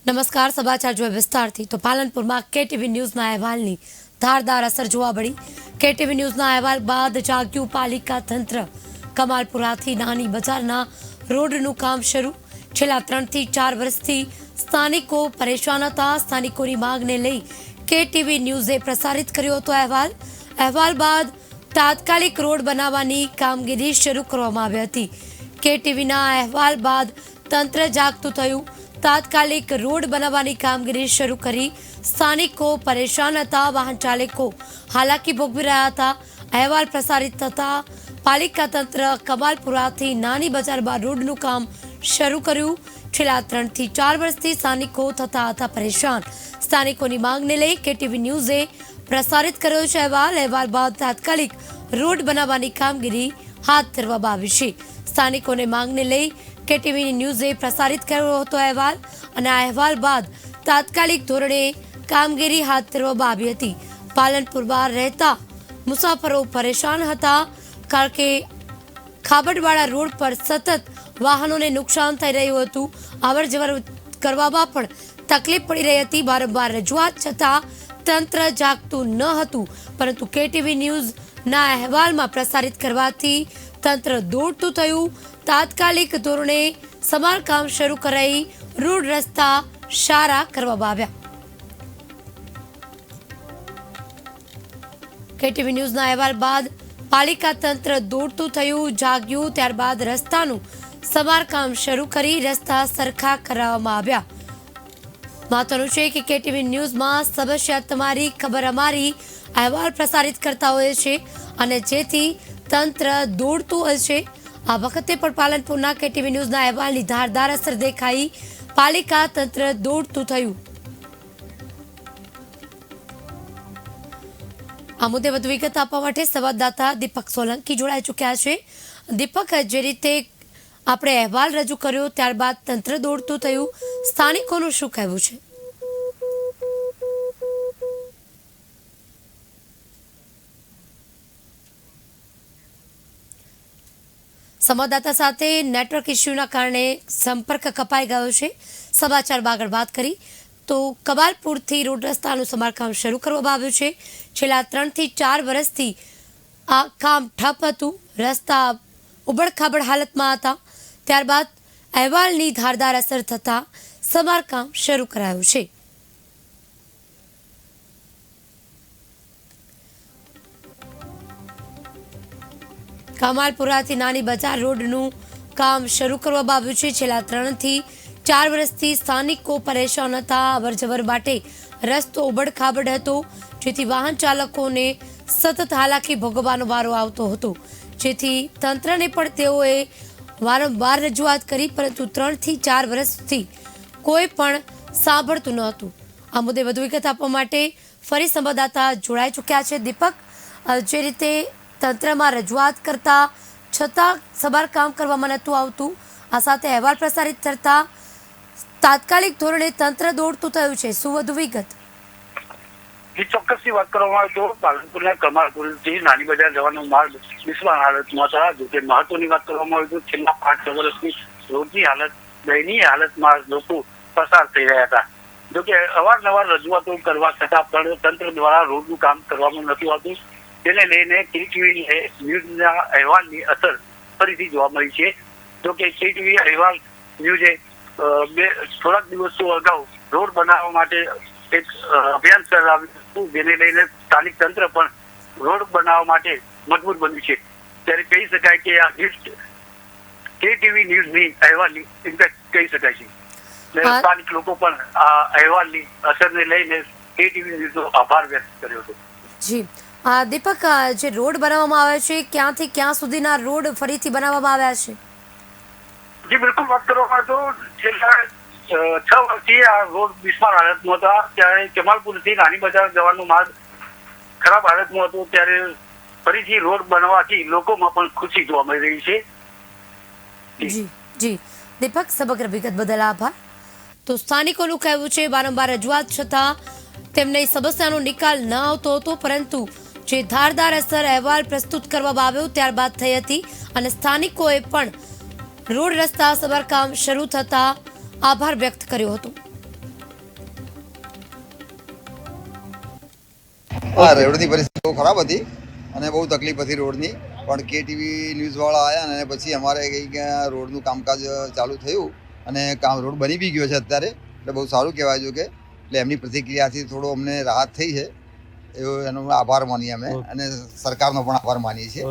નમસ્કાર. સમાચાર જોઈએ વિસ્તારથી. તો પાલનપુરમાં કેટીવી ન્યૂઝના અહેવાલની ધારદાર અસર જોવા મળી. કેટીવી ન્યૂઝના અહેવાલ બાદ જાગ્યું પાલિકા તંત્ર. કમાલપુરાથી નાની બજારના રોડનું કામ શરૂ. છેલ્લા 3 થી 4 વર્ષથી સ્થાનિકો પરેશાન હતા. સ્થાનિકોની માંગને લઈ કેટીવી ન્યૂઝે પ્રસારિત કર્યો હતો અહેવાલ બાદ તાત્કાલિક રોડ બનાવવાની કામગીરી શરૂ કરવામાં આવી હતી. કેટીવીના અહેવાલ બાદ તંત્ર જાગતું થયું. તાત્કાલિક રોડ બનાવવાની કામગીરી શરૂ કરી. સ્થાનિકો પરેશાન હતા. વાહન ચાલકો હાલાકી ભોગવી રહ્યા હતા. અહેવાલ પ્રસારિત થતા પાલિકા તંત્ર કમાલપુરાથી નાની બજારમાં રોડનું કામ શરૂ કર્યું. છેલ્લા 3 થી 4 વર્ષથી સ્થાનિકો થતા હતા પરેશાન. સ્થાનિકોની માંગને લઈ કેટીવી ન્યૂઝે પ્રસારિત કર્યો છે અહેવાલ બાદ તાત્કાલિક રોડ બનાવવાની કામગીરી હાથ ધરવામાં આવી છે. સ્થાનિકોને માંગને લઈ કેટીવી ન્યૂઝે પ્રસારિત કર્યો હતો અહેવાલ અને આ અહેવાલ બાદ તાત્કાલિક ધોરણે કામગીરી હાથ ધરવામાં આવી હતી. પાલનપુરમાં રહેતા મુસાફરો પરેશાન હતા કારણ કે ખાબડવાળા રોડ પર સતત વાહનોને નુકસાન થઈ રહ્યું હતું. અવર જવર કરવામાં પણ તકલીફ પડી રહી હતી. વારંવાર રજૂઆત છતાં તંત્ર જાગતું ન હતું, પરંતુ કેટીવી ન્યૂઝના અહેવાલમાં પ્રસારિત કરવાથી તંત્ર દોડતું થયું. તાત્કાલિક ધોરણે સમારકામ શરૂ કરાઈ રોડ રસ્તા સારા કરવામાં આવ્યા. કેટીવી ન્યૂઝના અહેવાલ બાદ પાલિકા તંત્ર દોડતું થયું, જાગ્યું. ત્યારબાદ રસ્તાનું સમારકામ શરૂ કરી રસ્તા સરખા કરાવવામાં આવ્યા. મહત્વનું છે કે કેટીવી ન્યૂઝમાં સમસ્યા તમારી, ખબર અમારી અહેવાલ પ્રસારિત કરતા હોય છે અને જેથી તંત્ર દોડતું હોય છે. આ વખતે પણ પાલનપુરના કેટીવી ન્યૂઝના અહેવાલની ધારદાર અસર દેખાઈ. પાલિકા તંત્ર દોડતું થયું. આ મુદ્દે વધુ વિગત આપવા માટે સંવાદદાતા દીપક સોલંકી જોડાઈ ચૂક્યા છે. દીપક, જે રીતે આપણે અહેવાલ રજૂ કર્યો ત્યારબાદ તંત્ર દોડતું થયું, સ્થાનિકોનું શું કહેવું છે? સંવાદદાતા સાથે નેટવર્ક ઇસ્યુના કારણે સંપર્ક કપાઈ ગયો છે. સમાચાર આગળ વાત કરી તો કમાલપુરથી રોડ રસ્તાનું સમારકામ શરૂ કરવામાં આવ્યું છે. છેલ્લા 3 થી 4 વર્ષથી આ કામ ઠપ હતું. રસ્તા ઉબડખાબડ હાલતમાં હતા. ત્યારબાદ અહેવાલની ધારદાર અસર થતાં સમારકામ શરૂ કરાયું છે. કમાલપુરાથી નાની બજાર રોડનું કામ શરૂ કરવામાં આવ્યું છે. છેલ્લા 3 થી 4 વર્ષથી સ્થાનિકો પરેશાન હતા. અવરજવર માટે રસ્તો ઉબડખાબડ હતો, જેથી વાહન ચાલકોને સતત હાલાકી ભોગવવાનો વારો આવતો હતો. જેથી તંત્રને પણ તેઓએ વારંવાર રજૂઆત કરી, પરંતુ 3 થી 4 વર્ષથી કોઈ પણ સાંભળતું ન હતું. આ મુદ્દે વધુ વિગત આપવા માટે ફરી સંવાદદાતા જોડાઈ ચૂક્યા છે. દીપક, જે રીતે તંત્રમાં રજૂઆત કરતા છતાં સમારકામ કરવામાં નહોતું આવતું, આ સાથે અહેવાલ પ્રસારિત થતા તાત્કાલિક ધોરણે તંત્ર દોડતું થયું છે, શું વધુ વિગત? ચોક્કસથી વાત કરવામાં આવે તો પાલનપુરના કમાલપુરથી નાની બજાર જવાનો માર્ગ બિસ્માર હાલતમાં હતા. જો કે મહત્વની વાત કરવામાં આવે તો છેલ્લા 5-6 વર્ષથી રોડની હાલત દયનીય હાલતમાં લોકો પસાર થઈ રહ્યા હતા. જો કે અવારનવાર રજૂઆતો કરવા છતાં પણ તંત્ર દ્વારા રોડનું કામ કરવામાં નથી આવતું. તેને લઈને કેટીવી ન્યૂઝના અહેવાલની અસર ફરીથી જોવા મળી છે. જો કે કેટીવી અહેવાલ ન્યૂઝે થોડાક દિવસો અગાઉ રોડ બનાવવા માટે એક અભિયાન ચલાવ્યું હતું, જેને લઈને સ્થાનિક તંત્ર પણ રોડ બનાવવા માટે મજબૂર બન્યું છે. ત્યારે કહી શકાય કે આ ગિફ્ટ કેટીવી ન્યૂઝની અહેવાલની ઇમ્પેક્ટ કહી શકાય છે. સ્થાનિક લોકો પણ આ અહેવાલની અસરને લઈને કેટીવી ન્યૂઝનો આભાર વ્યક્ત કર્યો હતો. જી દીપક, જે રોડ બનાવવામાં આવ્યા છે, ક્યાંથી ક્યાં સુધીના રોડ ફરીથી બનાવવામાં આવ્યા છે? જી બિલકુલ, વાત કરવામાં આવે તો છેલ્લા 6 વર્ષથી આ રોડ બિસ્માર હાલતમાં હતા. ત્યારે કમાલપુરથી નાની બજાર જવાનો માર્ગ ખરાબ હાલતમાં હતો. ત્યારે ફરીથી રોડ બનવાથી લોકોમાં પણ ખુશી જોવા મળી રહી છે. જી દીપક, સમગ્ર વિગત બદલ આભાર. તો સ્થાનિકોનું કહેવું છે વારંવાર રજૂઆત છતાં તેમને સમસ્યાનો નિકાલ ન આવતો હતો, પરંતુ જે ધારદાર અસર અહેવાલ પ્રસ્તુત કરવામાં આવ્યો ત્યારબાદ થઈ હતી અને સ્થાનિકોએ પણ રોડ રસ્તા સમારકામ શરૂ થતા આભાર વ્યક્ત કર્યો હતો. હા, રોડની પરિસ્થિતિ બહુ ખરાબ હતી અને બહુ તકલીફ હતી રોડની, પણ KTV ન્યૂઝવાળા આવ્યા ને પછી અમારે કંઈક રોડનું કામકાજ ચાલુ થયું અને રોડ બની બી ગયો છે અત્યારે, એટલે બહુ સારું કહેવાય છે કે એટલે એમની પ્રતિક્રિયાથી થોડો અમને રાહત થઈ છે, એવો એનો આભાર માનીએ અમે અને સરકારનો પણ આભાર માનીએ છીએ.